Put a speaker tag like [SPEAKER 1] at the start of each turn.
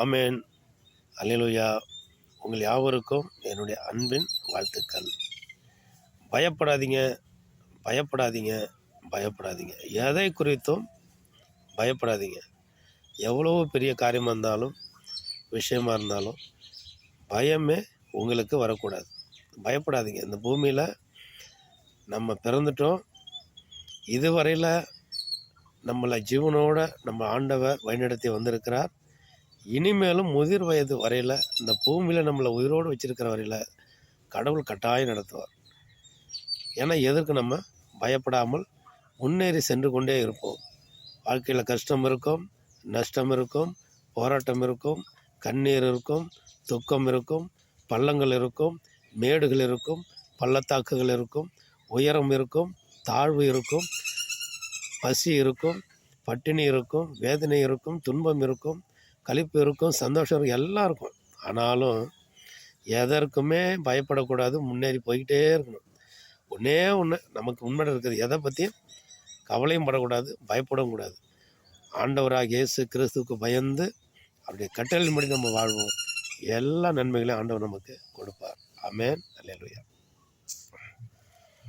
[SPEAKER 1] ஆமேன். அல்லேலூயா. உங்கள் யாவருக்கும் என்னுடைய அன்பின் வாழ்த்துக்கள். பயப்படாதீங்க, பயப்படாதீங்க, பயப்படாதீங்க. எதை குறித்தும் பயப்படாதீங்க. எவ்வளோ பெரிய காரியமாக இருந்தாலும், விஷயமா இருந்தாலும், பயமே உங்களுக்கு வரக்கூடாது. பயப்படாதீங்க. இந்த பூமியில் நம்ம பிறந்துட்டோம். இதுவரையில் நம்மளை ஜீவனோட நம்ம ஆண்டவர் வழிநடத்தி வந்திருக்கிறார். இனிமேலும் முதிர் வயது வரையில் இந்த பூமியில் நம்மளை உயிரோடு வச்சிருக்கிற வரையில் கடவுள் கட்டாயம் நடத்துவார். ஏன்னா எதற்கு நம்ம பயப்படாமல் முன்னேறி சென்று கொண்டே இருப்போம். வாழ்க்கையில் கஷ்டம் இருக்கும், நஷ்டம் இருக்கும், போராட்டம் இருக்கும், கண்ணீர் இருக்கும், துக்கம் இருக்கும், பள்ளங்கள் இருக்கும், மேடுகள் இருக்கும், பள்ளத்தாக்குகள் இருக்கும், உயரம் இருக்கும், தாழ்வு இருக்கும், பசி இருக்கும், பட்டினி இருக்கும், வேதனை இருக்கும், துன்பம் இருக்கும், களிப்பு இருக்கும், சந்தோஷம் இருக்கும், எல்லாம் இருக்கும். ஆனாலும் எதற்குமே பயப்படக்கூடாது, முன்னேறி போய்கிட்டே இருக்கணும். ஒன்றே ஒன்று நமக்கு முன்னாடி இருக்குது, எதை பற்றியும் கவலையும் படக்கூடாது, பயப்படவும் கூடாது. ஆண்டவராக இயேசு கிறிஸ்துவுக்கு பயந்து அவருடைய கட்டளையின்படி நம்ம வாழ்வோம். எல்லா நன்மைகளையும் ஆண்டவர் நமக்கு கொடுப்பார். ஆமென். அல்லேலூயா.